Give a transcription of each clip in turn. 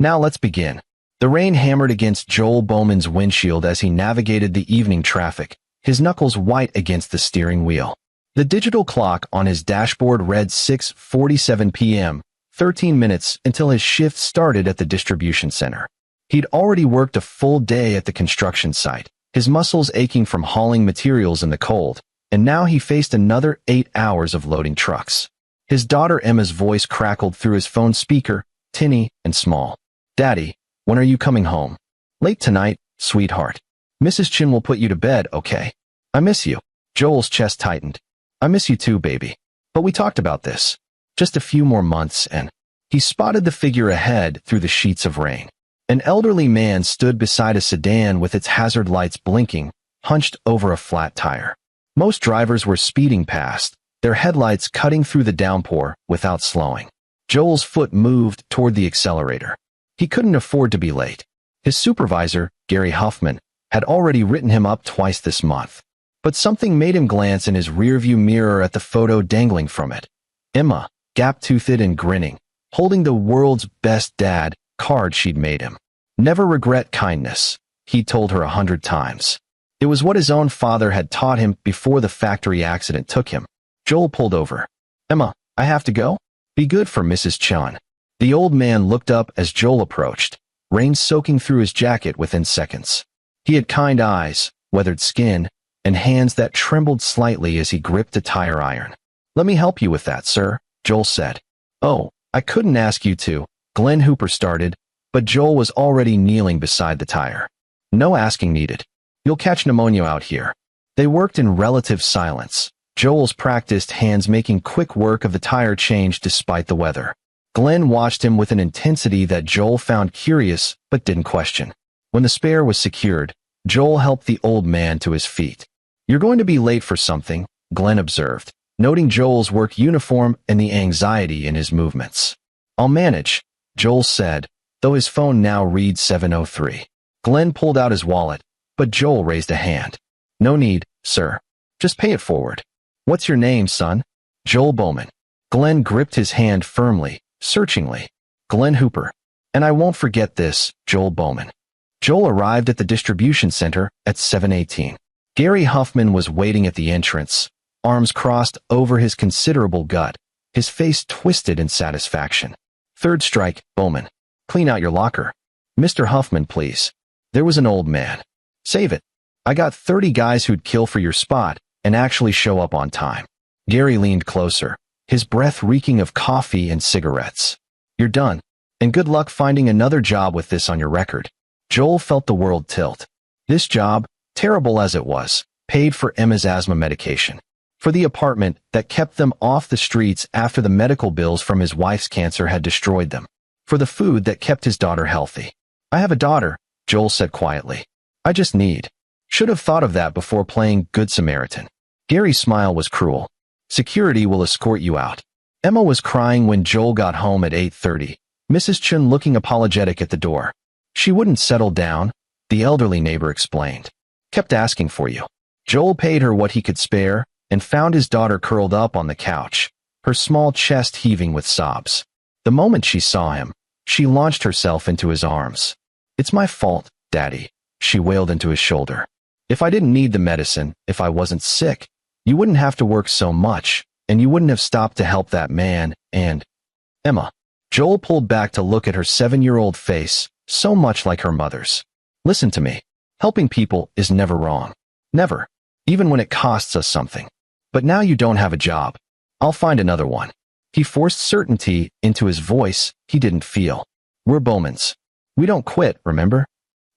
Now let's begin. The rain hammered against Joel Bowman's windshield as he navigated the evening traffic, his knuckles white against the steering wheel. The digital clock on his dashboard read 6:47 p.m., 13 minutes until his shift started at the distribution center. He'd already worked a full day at the construction site, his muscles aching from hauling materials in the cold, and now he faced another 8 hours of loading trucks. His daughter Emma's voice crackled through his phone speaker, tinny and small. "Daddy, when are you coming home?" "Late tonight, sweetheart. Mrs. Chin will put you to bed, okay?" "I miss you." Joel's chest tightened. "I miss you too, baby. But we talked about this. Just a few more months and—" He spotted the figure ahead through the sheets of rain. An elderly man stood beside a sedan with its hazard lights blinking, hunched over a flat tire. Most drivers were speeding past, their headlights cutting through the downpour without slowing. Joel's foot moved toward the accelerator. He couldn't afford to be late. His supervisor, Gary Huffman, had already written him up twice this month. But something made him glance in his rearview mirror at the photo dangling from it. Emma, gap-toothed and grinning, holding the world's best dad card she'd made him. Never regret kindness, he'd told her 100 times. It was what his own father had taught him before the factory accident took him. Joel pulled over. "Emma, I have to go? Be good for Mrs. Chun." The old man looked up as Joel approached, rain soaking through his jacket within seconds. He had kind eyes, weathered skin, and hands that trembled slightly as he gripped a tire iron. "Let me help you with that, sir," Joel said. "Oh, I couldn't ask you to," Glenn Hooper started, but Joel was already kneeling beside the tire. "No asking needed. You'll catch pneumonia out here." They worked in relative silence, Joel's practiced hands making quick work of the tire change despite the weather. Glenn watched him with an intensity that Joel found curious but didn't question. When the spare was secured, Joel helped the old man to his feet. "You're going to be late for something," Glenn observed, noting Joel's work uniform and the anxiety in his movements. "I'll manage," Joel said, though his phone now read 7:03. Glenn pulled out his wallet, but Joel raised a hand. "No need, sir. Just pay it forward." "What's your name, son?" "Joel Bowman." Glenn gripped his hand firmly, searchingly. "Glenn Hooper. And I won't forget this, Joel Bowman." Joel arrived at the distribution center at 7:18. Gary Huffman was waiting at the entrance, arms crossed over his considerable gut, his face twisted in satisfaction. "Third strike, Bowman. Clean out your locker." "Mr. Huffman, please." There was an old man. "Save it. I got 30 guys who'd kill for your spot and actually show up on time." Gary leaned closer, his breath reeking of coffee and cigarettes. "You're done, and good luck finding another job with this on your record." Joel felt the world tilt. This job, terrible as it was, paid for Emma's asthma medication, for the apartment that kept them off the streets after the medical bills from his wife's cancer had destroyed them, for the food that kept his daughter healthy. "I have a daughter," Joel said quietly. "I just need." Should have thought of that before playing Good Samaritan. Gary's smile was cruel. "Security will escort you out." Emma was crying when Joel got home at 8:30, Mrs. Chun looking apologetic at the door. "She wouldn't settle down," the elderly neighbor explained. "Kept asking for you." Joel paid her what he could spare and found his daughter curled up on the couch, her small chest heaving with sobs. The moment she saw him, she launched herself into his arms. "It's my fault, Daddy," she wailed into his shoulder. "If I didn't need the medicine, if I wasn't sick, you wouldn't have to work so much, and you wouldn't have stopped to help that man, and—" "Emma." Joel pulled back to look at her 7-year-old face, so much like her mother's. "Listen to me. Helping people is never wrong. Never. Even when it costs us something. But now you don't have a job. I'll find another one." He forced certainty into his voice he didn't feel. "We're Bowmans. We don't quit, remember?"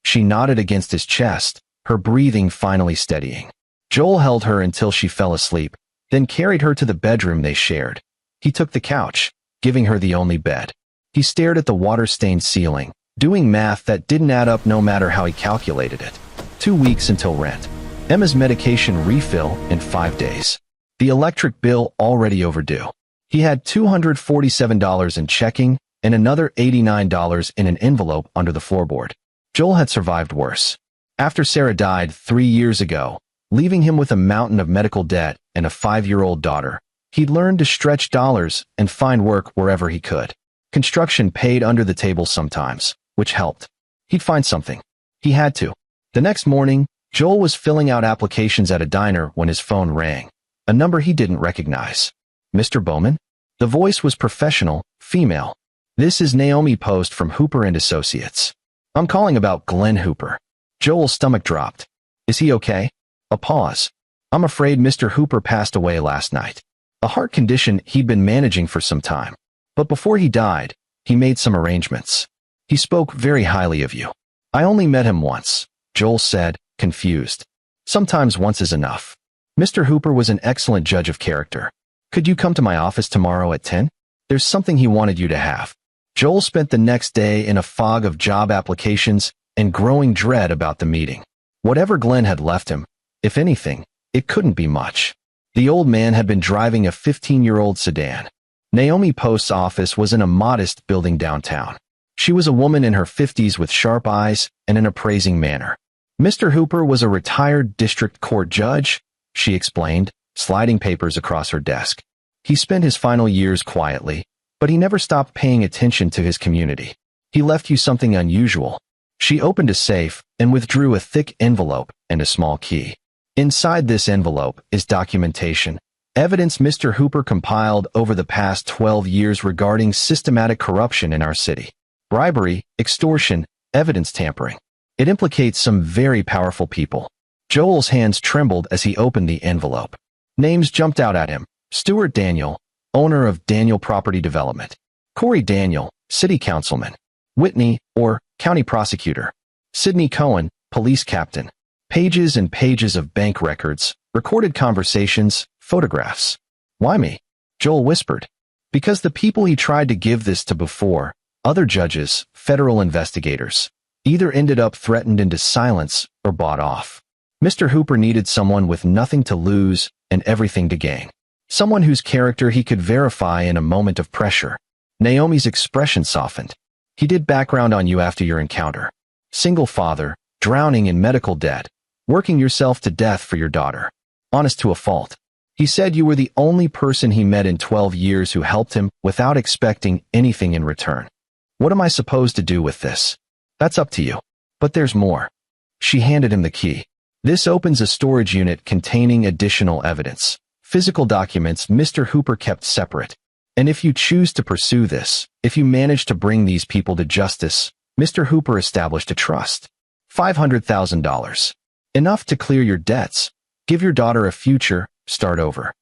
She nodded against his chest, her breathing finally steadying. Joel held her until she fell asleep, then carried her to the bedroom they shared. He took the couch, giving her the only bed. He stared at the water-stained ceiling, doing math that didn't add up no matter how he calculated it. 2 weeks until rent. Emma's medication refill in 5 days. The electric bill already overdue. He had $247 in checking and another $89 in an envelope under the floorboard. Joel had survived worse. After Sarah died 3 years ago, leaving him with a mountain of medical debt and a 5-year-old daughter, he'd learned to stretch dollars and find work wherever he could. Construction paid under the table sometimes, which helped. He'd find something. He had to. The next morning, Joel was filling out applications at a diner when his phone rang. A number he didn't recognize. Mr. Bowman? The voice was professional, female. This is Naomi Post from Hooper and Associates. I'm calling about Glenn Hooper. Joel's stomach dropped. Is he okay? A pause. I'm afraid Mr. Hooper passed away last night. A heart condition he'd been managing for some time. But before he died, he made some arrangements. He spoke very highly of you. I only met him once, Joel said, confused. Sometimes once is enough. Mr. Hooper was an excellent judge of character. Could you come to my office tomorrow at 10? There's something he wanted you to have. Joel spent the next day in a fog of job applications and growing dread about the meeting. Whatever Glenn had left him, if anything, it couldn't be much. The old man had been driving a 15-year-old sedan. Naomi Post's office was in a modest building downtown. She was a woman in her 50s with sharp eyes and an appraising manner. Mr. Hooper was a retired district court judge, she explained, sliding papers across her desk. He spent his final years quietly, but he never stopped paying attention to his community. He left you something unusual. She opened a safe and withdrew a thick envelope and a small key. Inside this envelope is documentation, evidence Mr. Hooper compiled over the past 12 years regarding systematic corruption in our city. Bribery, extortion, evidence tampering. It implicates some very powerful people. Joel's hands trembled as he opened the envelope. Names jumped out at him. Stuart Daniel, owner of Daniel Property Development. Corey Daniel, city councilman. Whitney, or county prosecutor. Sidney Cohen, police captain. Pages and pages of bank records, recorded conversations, photographs. Why me? Joel whispered. Because the people he tried to give this to before, other judges, federal investigators, either ended up threatened into silence or bought off. Mr. Hooper needed someone with nothing to lose and everything to gain. Someone whose character he could verify in a moment of pressure. Naomi's expression softened. He did background on you after your encounter. Single father, drowning in medical debt, working yourself to death for your daughter. Honest to a fault. He said you were the only person he met in 12 years who helped him without expecting anything in return. What am I supposed to do with this? That's up to you. But there's more. She handed him the key. This opens a storage unit containing additional evidence. Physical documents Mr. Hooper kept separate. And if you choose to pursue this, if you manage to bring these people to justice, Mr. Hooper established a trust. $500,000. Enough to clear your debts, give your daughter a future, start over.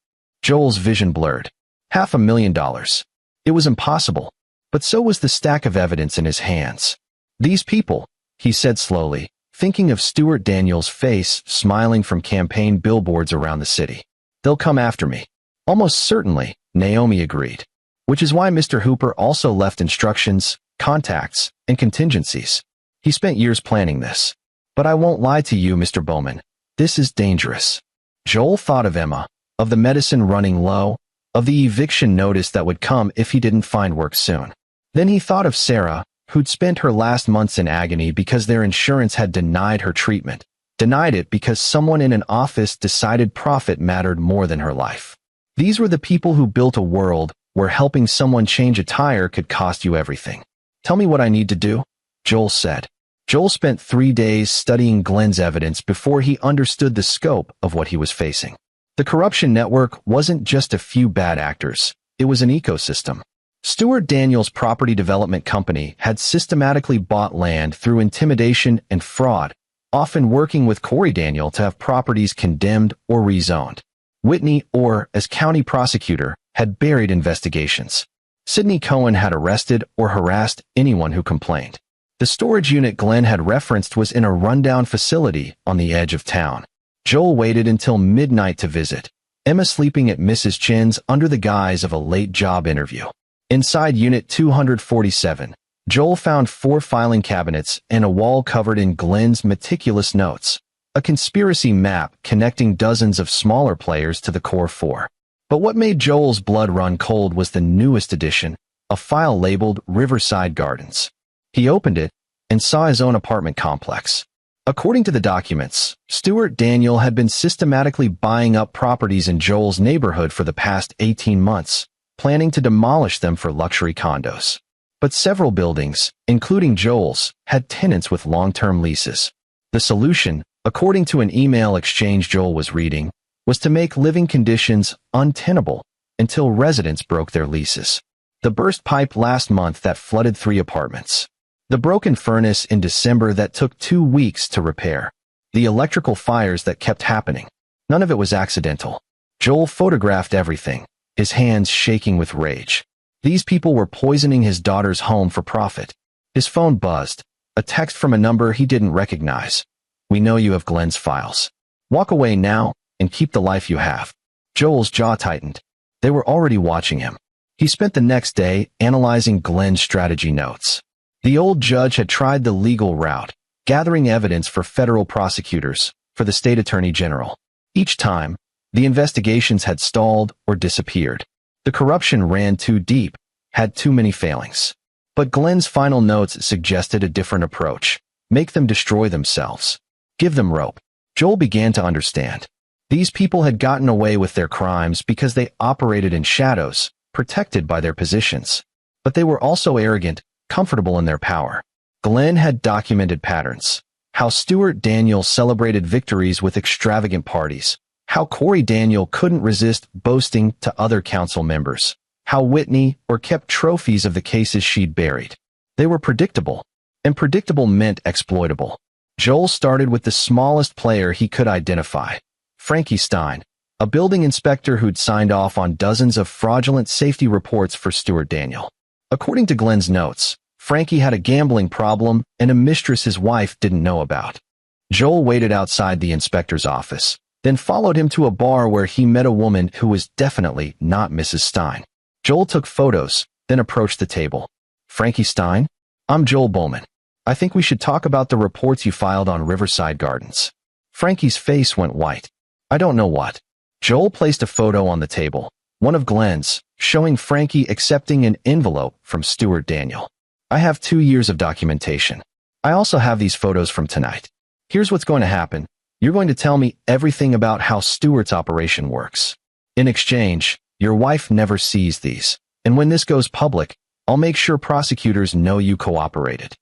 Joel's vision blurred. $500,000. It was impossible, but so was the stack of evidence in his hands. These people, he said slowly, thinking of Stuart Daniel's face smiling from campaign billboards around the city. They'll come after me. Almost certainly, Naomi agreed. Which is why Mr. Hooper also left instructions, contacts, and contingencies. He spent years planning this. But I won't lie to you, Mr. Bowman. This is dangerous. Joel thought of Emma, of the medicine running low, of the eviction notice that would come if he didn't find work soon. Then he thought of Sarah, who'd spent her last months in agony because their insurance had denied her treatment. Denied it because someone in an office decided profit mattered more than her life. These were the people who built a world where helping someone change a tire could cost you everything. Tell me what I need to do, Joel said. Joel spent 3 days studying Glenn's evidence before he understood the scope of what he was facing. The corruption network wasn't just a few bad actors. It was an ecosystem. Stuart Daniel's property development company had systematically bought land through intimidation and fraud, often working with Corey Daniel to have properties condemned or rezoned. Whitney, or as county prosecutor, had buried investigations. Sidney Cohen had arrested or harassed anyone who complained. The storage unit Glenn had referenced was in a rundown facility on the edge of town. Joel waited until midnight to visit, Emma sleeping at Mrs. Chin's under the guise of a late job interview. Inside Unit 247, Joel found 4 filing cabinets and a wall covered in Glenn's meticulous notes, a conspiracy map connecting dozens of smaller players to the core 4. But what made Joel's blood run cold was the newest addition, a file labeled Riverside Gardens. He opened it and saw his own apartment complex. According to the documents, Stuart Daniel had been systematically buying up properties in Joel's neighborhood for the past 18 months, planning to demolish them for luxury condos. But several buildings, including Joel's, had tenants with long-term leases. The solution, according to an email exchange Joel was reading, was to make living conditions untenable until residents broke their leases. The burst pipe last month that flooded 3 apartments. The broken furnace in December that took 2 weeks to repair. The electrical fires that kept happening. None of it was accidental. Joel photographed everything, his hands shaking with rage. These people were poisoning his daughter's home for profit. His phone buzzed, a text from a number he didn't recognize. "We know you have Glenn's files. Walk away now and keep the life you have." Joel's jaw tightened. They were already watching him. He spent the next day analyzing Glenn's strategy notes. The old judge had tried the legal route, gathering evidence for federal prosecutors, for the state attorney general. Each time, the investigations had stalled or disappeared. The corruption ran too deep, had too many failings. But Glenn's final notes suggested a different approach. Make them destroy themselves. Give them rope. Joel began to understand. These people had gotten away with their crimes because they operated in shadows, protected by their positions. But they were also arrogant, comfortable in their power. Glenn had documented patterns. How Stuart Daniel celebrated victories with extravagant parties. How Corey Daniel couldn't resist boasting to other council members. How Whitney kept trophies of the cases she'd buried. They were predictable, and predictable meant exploitable. Joel started with the smallest player he could identify. Frankie Stein, a building inspector who'd signed off on dozens of fraudulent safety reports for Stuart Daniel. According to Glenn's notes, Frankie had a gambling problem and a mistress his wife didn't know about. Joel waited outside the inspector's office, then followed him to a bar where he met a woman who was definitely not Mrs. Stein. Joel took photos, then approached the table. "Frankie Stein? I'm Joel Bowman. I think we should talk about the reports you filed on Riverside Gardens." Frankie's face went white. "I don't know what." Joel placed a photo on the table, one of Glenn's, showing Frankie accepting an envelope from Stuart Daniel. "I have 2 years of documentation. I also have these photos from tonight. Here's what's going to happen. You're going to tell me everything about how Stuart's operation works. In exchange, your wife never sees these, and when this goes public, I'll make sure prosecutors know you cooperated."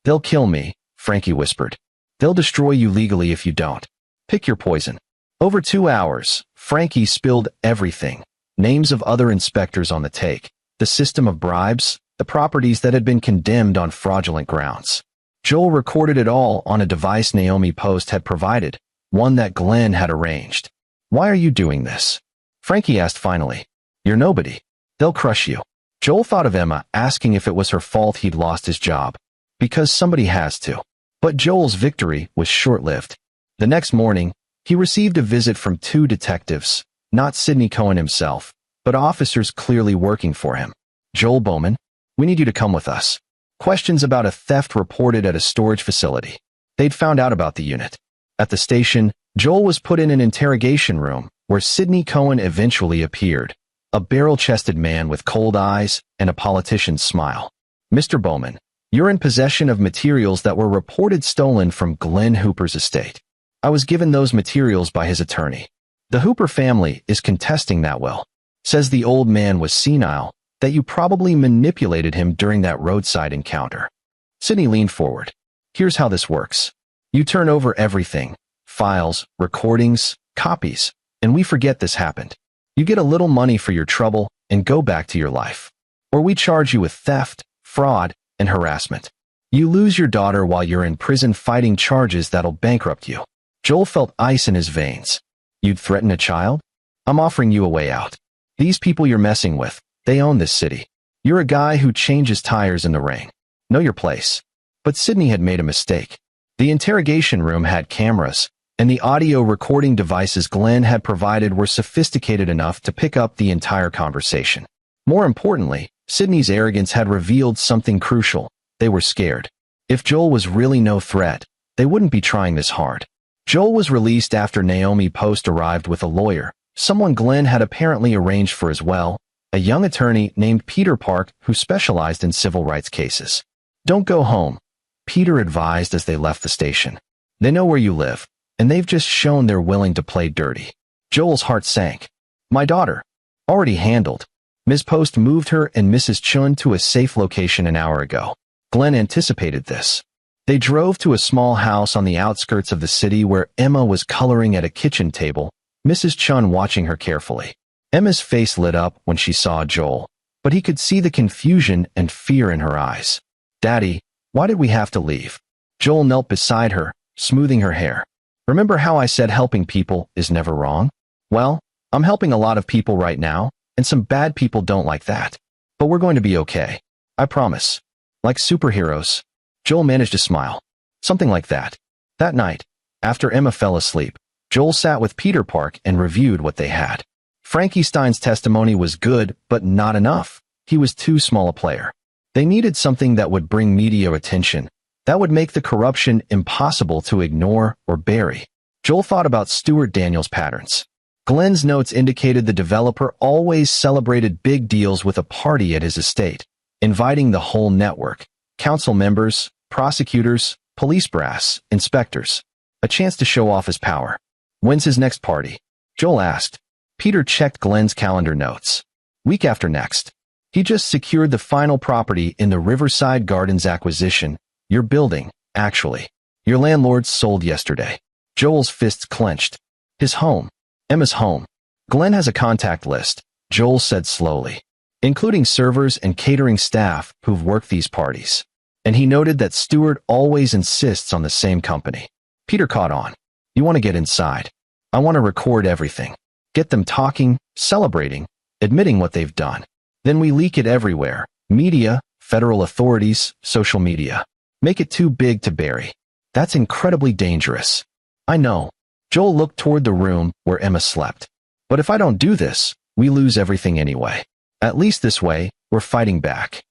"They'll kill me," Frankie whispered. "They'll destroy you legally if you don't. Pick your poison." Over 2 hours, Frankie spilled everything. Names of other inspectors on the take, the system of bribes, the properties that had been condemned on fraudulent grounds. Joel recorded it all on a device Naomi Post had provided, one that Glenn had arranged. "Why are you doing this?" Frankie asked finally. "You're nobody. They'll crush you." Joel thought of Emma asking if it was her fault he'd lost his job. Because somebody has to. But Joel's victory was short-lived. The next morning, he received a visit from 2 detectives, not Sidney Cohen himself, but officers clearly working for him. "Joel Bowman, we need you to come with us. Questions about a theft reported at a storage facility." They'd found out about the unit. At the station, Joel was put in an interrogation room where Sidney Cohen eventually appeared, a barrel-chested man with cold eyes and a politician's smile. "Mr. Bowman, you're in possession of materials that were reported stolen from Glenn Hooper's estate. I was given those materials by his attorney. The Hooper family is contesting that will. Says the old man was senile, that you probably manipulated him during that roadside encounter." Sidney leaned forward. "Here's how this works. You turn over everything, files, recordings, copies, and we forget this happened. You get a little money for your trouble and go back to your life. Or we charge you with theft, fraud, and harassment. You lose your daughter while you're in prison fighting charges that'll bankrupt you." Joel felt ice in his veins. "You'd threaten a child? I'm offering you a way out. These people you're messing with, they own this city. You're a guy who changes tires in the rain. Know your place." But Sidney had made a mistake. The interrogation room had cameras, and the audio recording devices Glenn had provided were sophisticated enough to pick up the entire conversation. More importantly, Sidney's arrogance had revealed something crucial. They were scared. If Joel was really no threat, they wouldn't be trying this hard. Joel was released after Naomi Post arrived with a lawyer, someone Glenn had apparently arranged for as well, a young attorney named Peter Park who specialized in civil rights cases. "Don't go home," Peter advised as they left the station. "They know where you live, and they've just shown they're willing to play dirty." Joel's heart sank. "My daughter. Already handled." Ms. Post moved her and Mrs. Chun to a safe location an hour ago. Glenn anticipated this. They drove to a small house on the outskirts of the city where Emma was coloring at a kitchen table, Mrs. Chun watching her carefully. Emma's face lit up when she saw Joel, but he could see the confusion and fear in her eyes. "Daddy, why did we have to leave?" Joel knelt beside her, smoothing her hair. "Remember how I said helping people is never wrong? Well, I'm helping a lot of people right now, and some bad people don't like that. But we're going to be okay. I promise. Like superheroes." Joel managed to smile. Something like that. That night, after Emma fell asleep, Joel sat with Peter Park and reviewed what they had. Frankenstein's testimony was good, but not enough. He was too small a player. They needed something that would bring media attention, that would make the corruption impossible to ignore or bury. Joel thought about Stuart Daniels' patterns. Glenn's notes indicated the developer always celebrated big deals with a party at his estate, inviting the whole network, council members, prosecutors, police brass, inspectors, a chance to show off his power. "When's his next party?" Joel asked. Peter checked Glenn's calendar notes. "Week after next. He just secured the final property in the Riverside Gardens acquisition. Your building, actually. Your landlord sold yesterday." Joel's fists clenched. "His home. Emma's home. Glenn has a contact list," Joel said slowly, "including servers and catering staff who've worked these parties. And he noted that Stuart always insists on the same company." Peter caught on. "You want to get inside. I want to record everything. Get them talking, celebrating, admitting what they've done. Then we leak it everywhere. Media, federal authorities, social media. Make it too big to bury. That's incredibly dangerous." "I know." Joel looked toward the room where Emma slept. "But if I don't do this, we lose everything anyway. At least this way, we're fighting back."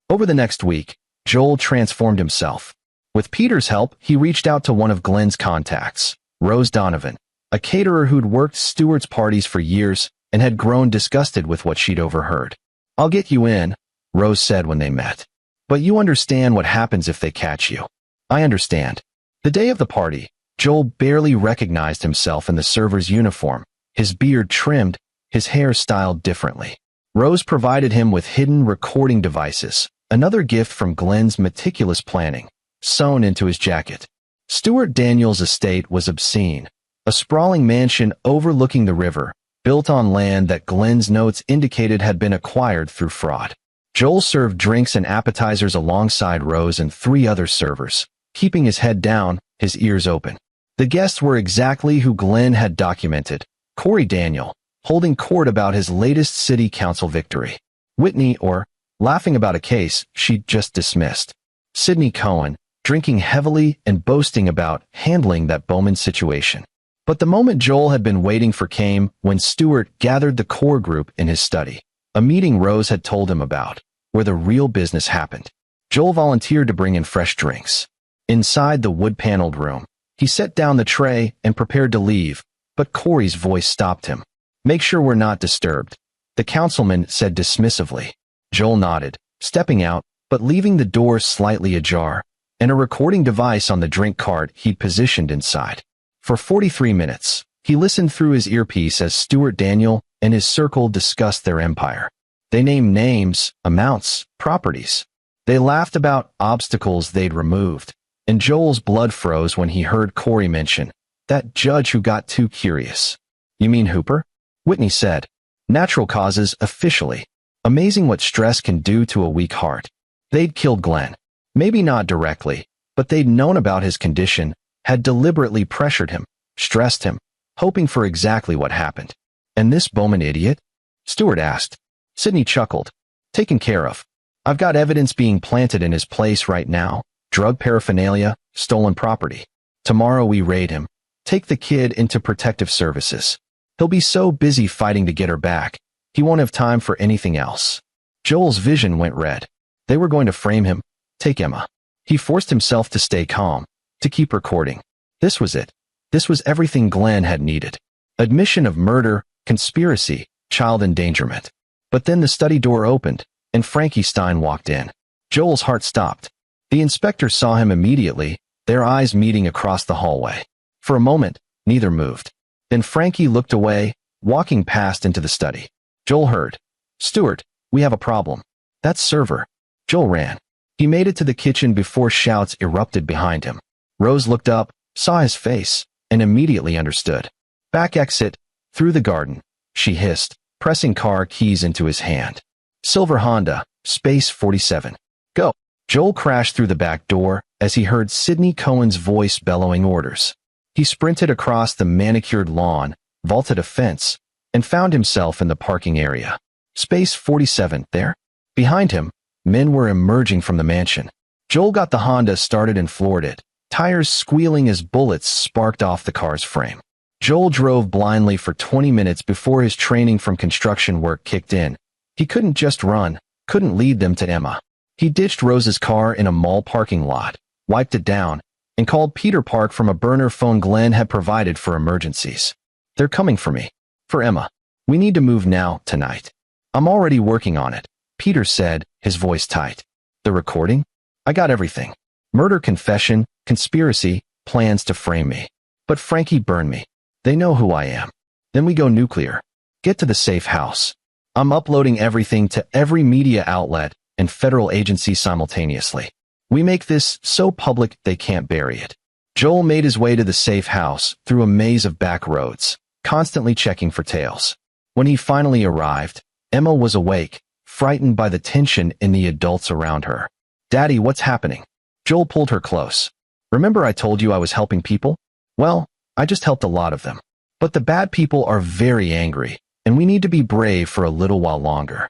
Over the next week, Joel transformed himself. With Peter's help, he reached out to one of Glenn's contacts, Rose Donovan, a caterer who'd worked Stuart's parties for years and had grown disgusted with what she'd overheard. "I'll get you in," Rose said when they met. "But you understand what happens if they catch you." "I understand." The day of the party, Joel barely recognized himself in the server's uniform, his beard trimmed, his hair styled differently. Rose provided him with hidden recording devices, another gift from Glenn's meticulous planning, sewn into his jacket. Stuart Daniels' estate was obscene, a sprawling mansion overlooking the river, built on land that Glenn's notes indicated had been acquired through fraud. Joel served drinks and appetizers alongside Rose and 3 other servers, keeping his head down, his ears open. The guests were exactly who Glenn had documented: Corey Daniel, holding court about his latest city council victory; Whitney, or laughing about a case she'd just dismissed; Sidney Cohen, drinking heavily and boasting about handling that Bowman situation. But the moment Joel had been waiting for came when Stuart gathered the core group in his study, a meeting Rose had told him about, where the real business happened. Joel volunteered to bring in fresh drinks. Inside the wood-paneled room, he set down the tray and prepared to leave, but Corey's voice stopped him. "Make sure we're not disturbed," the councilman said dismissively. Joel nodded, stepping out, but leaving the door slightly ajar, and a recording device on the drink cart he'd positioned inside. For 43 minutes, he listened through his earpiece as Stuart Daniel and his circle discussed their empire. They named names, amounts, properties. They laughed about obstacles they'd removed, and Joel's blood froze when he heard Corey mention, "That judge who got too curious." "You mean Hooper?" Whitney said. "Natural causes officially. Amazing what stress can do to a weak heart." They'd killed Glenn. Maybe not directly, but they'd known about his condition, had deliberately pressured him, stressed him, hoping for exactly what happened. "And this Bowman idiot?" Stuart asked. Sidney chuckled. "Taken care of. I've got evidence being planted in his place right now, drug paraphernalia, stolen property. Tomorrow we raid him, take the kid into protective services. He'll be so busy fighting to get her back, he won't have time for anything else." Joel's vision went red. They were going to frame him, take Emma. He forced himself to stay calm, to keep recording. This was it. This was everything Glenn had needed. Admission of murder, conspiracy, child endangerment. But then the study door opened, and Frankie Stein walked in. Joel's heart stopped. The inspector saw him immediately, their eyes meeting across the hallway. For a moment, neither moved. Then Frankie looked away, walking past into the study. Joel heard, "Stuart, we have a problem." "That server." Joel ran. He made it to the kitchen before shouts erupted behind him. Rose looked up, saw his face, and immediately understood. "Back exit, through the garden," she hissed, pressing car keys into his hand. "Silver Honda, space 47. Go." Joel crashed through the back door as he heard Sidney Cohen's voice bellowing orders. He sprinted across the manicured lawn, vaulted a fence, and found himself in the parking area. Space 47, there? Behind him, men were emerging from the mansion. Joel got the Honda started and floored it, tires squealing as bullets sparked off the car's frame. Joel drove blindly for 20 minutes before his training from construction work kicked in. He couldn't just run, couldn't lead them to Emma. He ditched Rose's car in a mall parking lot, wiped it down, and called Peter Park from a burner phone Glenn had provided for emergencies. "They're coming for me. For Emma. We need to move now, tonight." "I'm already working on it," Peter said, his voice tight. "The recording? I got everything. Murder confession, conspiracy, plans to frame me. But Frankie burned me. They know who I am. Then we go nuclear. Get to the safe house. I'm uploading everything to every media outlet and federal agency simultaneously. We make this so public they can't bury it." Joel made his way to the safe house through a maze of back roads, constantly checking for tails. When he finally arrived, Emma was awake, frightened by the tension in the adults around her. "Daddy, what's happening?" Joel pulled her close. "Remember I told you I was helping people? Well, I just helped a lot of them. But the bad people are very angry, and we need to be brave for a little while longer."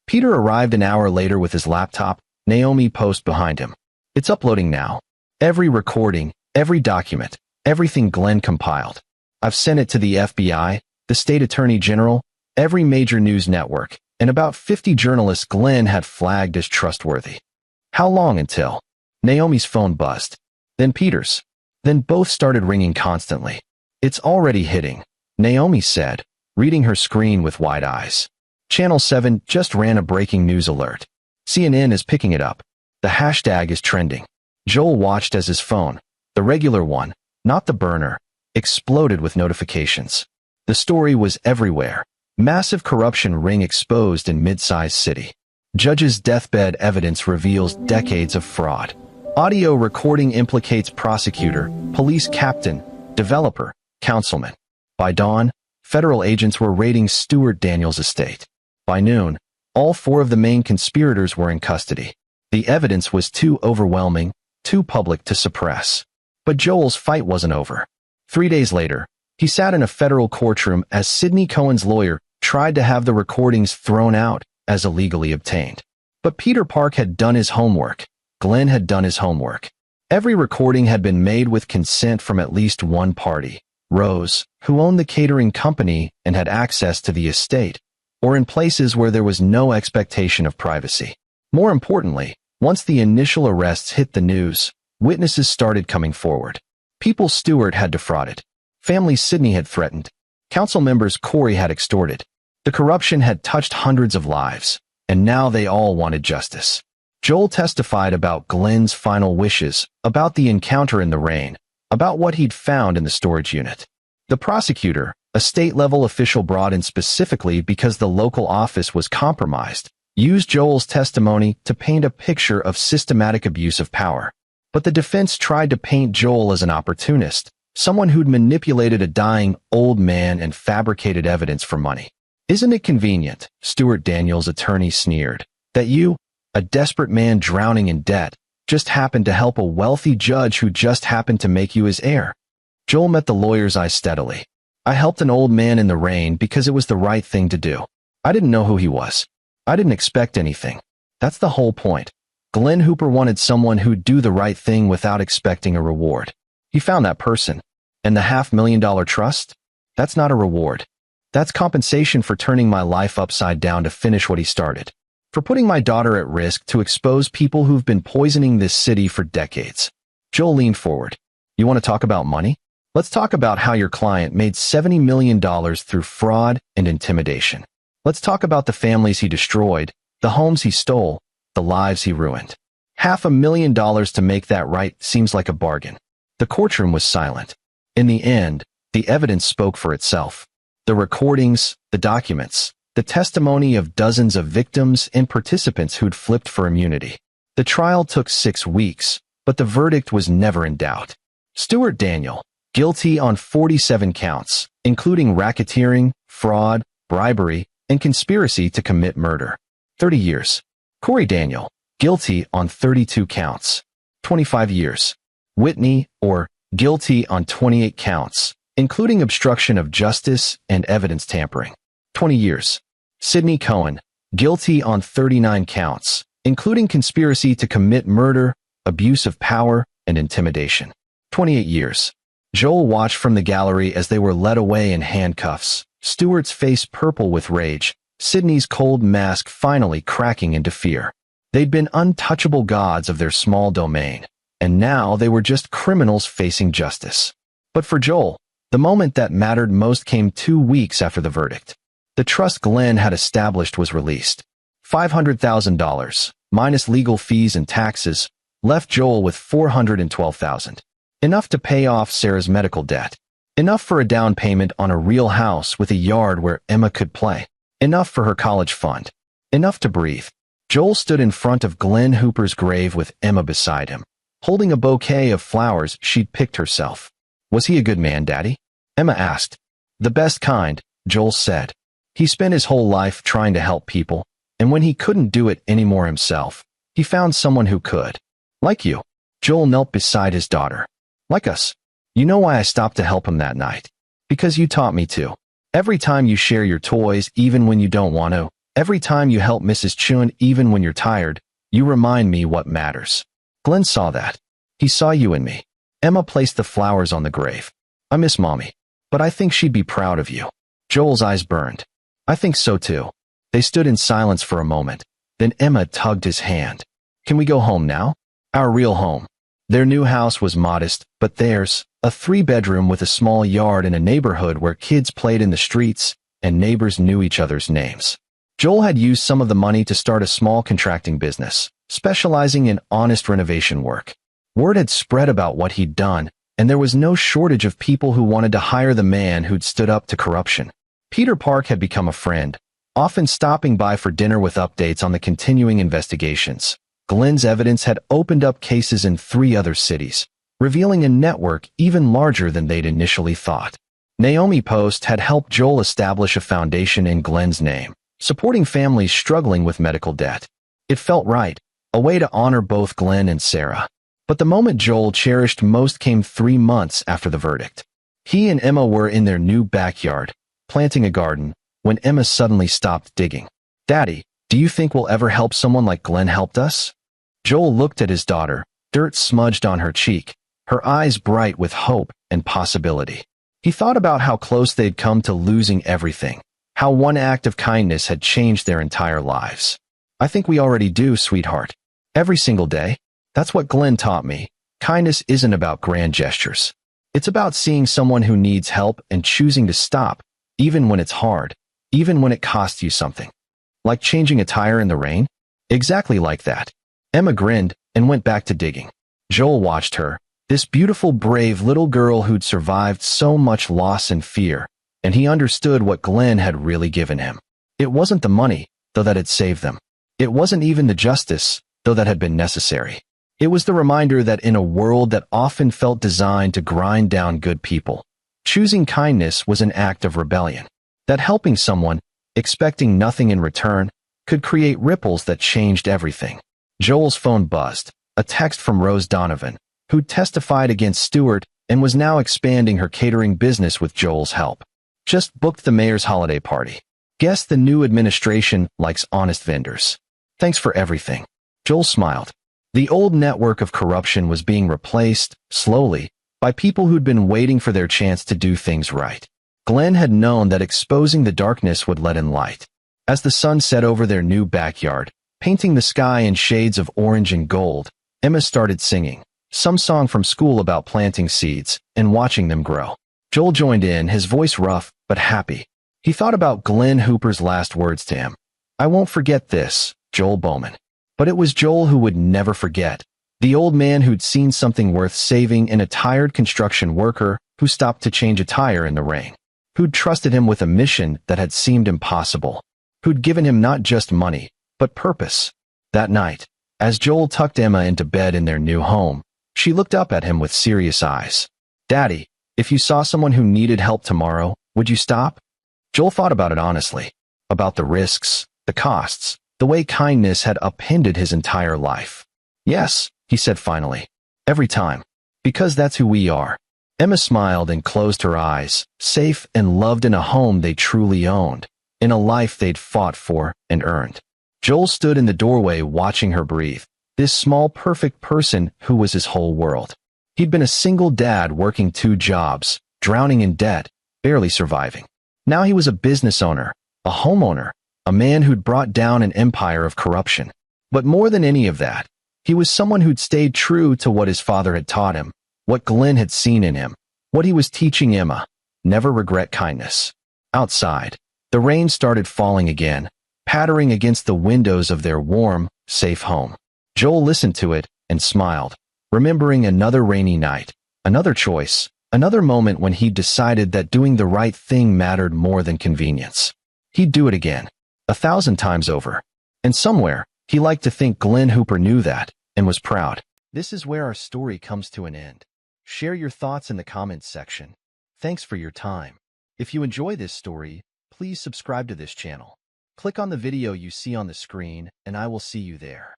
Peter arrived an hour later with his laptop, Naomi post behind him. "It's uploading now. Every recording, every document, everything Glenn compiled. I've sent it to the FBI, the state attorney general, every major news network, and about 50 journalists Glenn had flagged as trustworthy." "How long until?" Naomi's phone buzzed. Then Peter's. Then both started ringing constantly. "It's already hitting," Naomi said, reading her screen with wide eyes. "Channel 7 just ran a breaking news alert. CNN is picking it up. The hashtag is trending." Joel watched as his phone, the regular one, not the burner, exploded with notifications. The story was everywhere. Massive corruption ring exposed in mid-sized city. Judge's deathbed evidence reveals decades of fraud. Audio recording implicates prosecutor, police captain, developer, councilman. By dawn, federal agents were raiding Stuart Daniels' estate. By noon, all 4 of the main conspirators were in custody. The evidence was too overwhelming, too public to suppress. But Joel's fight wasn't over. 3 days later, he sat in a federal courtroom as Sidney Cohen's lawyer tried to have the recordings thrown out as illegally obtained. But Peter Park had done his homework. Glenn had done his homework. Every recording had been made with consent from at least one party, Rose, who owned the catering company and had access to the estate, or in places where there was no expectation of privacy. More importantly, once the initial arrests hit the news, witnesses started coming forward. People Stuart had defrauded. Families Sidney had threatened. Council members Corey had extorted. The corruption had touched hundreds of lives, and now they all wanted justice. Joel testified about Glenn's final wishes, about the encounter in the rain, about what he'd found in the storage unit. The prosecutor, a state-level official brought in specifically because the local office was compromised, used Joel's testimony to paint a picture of systematic abuse of power. But the defense tried to paint Joel as an opportunist, someone who'd manipulated a dying old man and fabricated evidence for money. "Isn't it convenient," Stuart Daniels' attorney sneered, "that you, a desperate man drowning in debt, just happened to help a wealthy judge who just happened to make you his heir?" Joel met the lawyer's eyes steadily. "I helped an old man in the rain because it was the right thing to do. I didn't know who he was. I didn't expect anything. That's the whole point. Glenn Hooper wanted someone who'd do the right thing without expecting a reward. He found that person. And the $500,000 trust? That's not a reward. That's compensation for turning my life upside down to finish what he started. For putting my daughter at risk to expose people who've been poisoning this city for decades." Joel leaned forward. "You want to talk about money? Let's talk about how your client made $70 million through fraud and intimidation. Let's talk about the families he destroyed, the homes he stole, the lives he ruined. $500,000 to make that right seems like a bargain." The courtroom was silent. In the end, the evidence spoke for itself. The recordings, the documents, the testimony of dozens of victims and participants who'd flipped for immunity. The trial took 6 weeks, but the verdict was never in doubt. Stuart Daniel, guilty on 47 counts, including racketeering, fraud, bribery, and conspiracy to commit murder. 30 years. Corey Daniel, guilty on 32 counts. 25 years. Whitney, or guilty on 28 counts, including obstruction of justice and evidence tampering. 20 years. Sidney Cohen, guilty on 39 counts, including conspiracy to commit murder, abuse of power, and intimidation. 28 years. Joel watched from the gallery as they were led away in handcuffs, Stuart's face purple with rage, Sidney's cold mask finally cracking into fear. They'd been untouchable gods of their small domain, and now they were just criminals facing justice. But for Joel, the moment that mattered most came 2 weeks after the verdict. The trust Glenn had established was released. $500,000, minus legal fees and taxes, left Joel with $412,000. Enough to pay off Sarah's medical debt. Enough for a down payment on a real house with a yard where Emma could play. Enough for her college fund. Enough to breathe. Joel stood in front of Glenn Hooper's grave with Emma beside him, holding a bouquet of flowers she'd picked herself. Was he a good man, Daddy? Emma asked. The best kind, Joel said. He spent his whole life trying to help people, and when he couldn't do it anymore himself, he found someone who could. Like you. Joel knelt beside his daughter. Like us. You know why I stopped to help him that night? Because you taught me to. Every time you share your toys, even when you don't want to, every time you help Mrs. Chun, even when you're tired, you remind me what matters. Glenn saw that. He saw you in me. Emma placed the flowers on the grave. I miss Mommy, but I think she'd be proud of you. Joel's eyes burned. I think so too. They stood in silence for a moment. Then Emma tugged his hand. Can we go home now? Our real home. Their new house was modest, but theirs, a 3-bedroom with a small yard in a neighborhood where kids played in the streets and neighbors knew each other's names. Joel had used some of the money to start a small contracting business, specializing in honest renovation work. Word had spread about what he'd done, and there was no shortage of people who wanted to hire the man who'd stood up to corruption. Peter Park had become a friend, often stopping by for dinner with updates on the continuing investigations. Glenn's evidence had opened up cases in 3 other cities, revealing a network even larger than they'd initially thought. Naomi Post had helped Joel establish a foundation in Glenn's name, supporting families struggling with medical debt. It felt right, a way to honor both Glenn and Sarah. But the moment Joel cherished most came 3 months after the verdict. He and Emma were in their new backyard, planting a garden, when Emma suddenly stopped digging. Daddy, do you think we'll ever help someone like Glenn helped us? Joel looked at his daughter, dirt smudged on her cheek, her eyes bright with hope and possibility. He thought about how close they'd come to losing everything, how one act of kindness had changed their entire lives. I think we already do, sweetheart. Every single day. That's what Glenn taught me. Kindness isn't about grand gestures. It's about seeing someone who needs help and choosing to stop, even when it's hard, even when it costs you something. Like changing a tire in the rain? Exactly like that. Emma grinned and went back to digging. Joel watched her, this beautiful, brave little girl who'd survived so much loss and fear, and he understood what Glenn had really given him. It wasn't the money, though that had saved them. It wasn't even the justice, though that had been necessary. It was the reminder that in a world that often felt designed to grind down good people, choosing kindness was an act of rebellion. That helping someone, expecting nothing in return, could create ripples that changed everything. Joel's phone buzzed, a text from Rose Donovan, who testified against Stewart and was now expanding her catering business with Joel's help. Just booked the mayor's holiday party. Guess the new administration likes honest vendors. Thanks for everything. Joel smiled. The old network of corruption was being replaced, slowly, by people who'd been waiting for their chance to do things right. Glenn had known that exposing the darkness would let in light. As the sun set over their new backyard, painting the sky in shades of orange and gold, Emma started singing, some song from school about planting seeds and watching them grow. Joel joined in, his voice rough but happy. He thought about Glenn Hooper's last words to him. I won't forget this, Joel Bowman. But it was Joel who would never forget. The old man who'd seen something worth saving in a tired construction worker who stopped to change a tire in the rain. Who'd trusted him with a mission that had seemed impossible. who'd given him not just money, but purpose. That night, as Joel tucked Emma into bed in their new home, she looked up at him with serious eyes. "Daddy, if you saw someone who needed help tomorrow, would you stop?" Joel thought about it honestly, about the risks, the costs, the way kindness had upended his entire life. "Yes," he said finally. "Every time. Because that's who we are." Emma smiled and closed her eyes, safe and loved in a home they truly owned, in a life they'd fought for and earned. Joel stood in the doorway watching her breathe, this small perfect person who was his whole world. He'd been a single dad working 2 jobs, drowning in debt, barely surviving. Now he was a business owner, a homeowner, a man who'd brought down an empire of corruption. But more than any of that, he was someone who'd stayed true to what his father had taught him, what Glenn had seen in him, what he was teaching Emma: never regret kindness. Outside, the rain started falling again, pattering against the windows of their warm, safe home. Joel listened to it and smiled, remembering another rainy night, another choice, another moment when he decided that doing the right thing mattered more than convenience. He'd do it again, 1,000 times over. And somewhere, he liked to think Glenn Hooper knew that and was proud. This is where our story comes to an end. Share your thoughts in the comments section. Thanks for your time. If you enjoy this story, please subscribe to this channel. Click on the video you see on the screen, and I will see you there.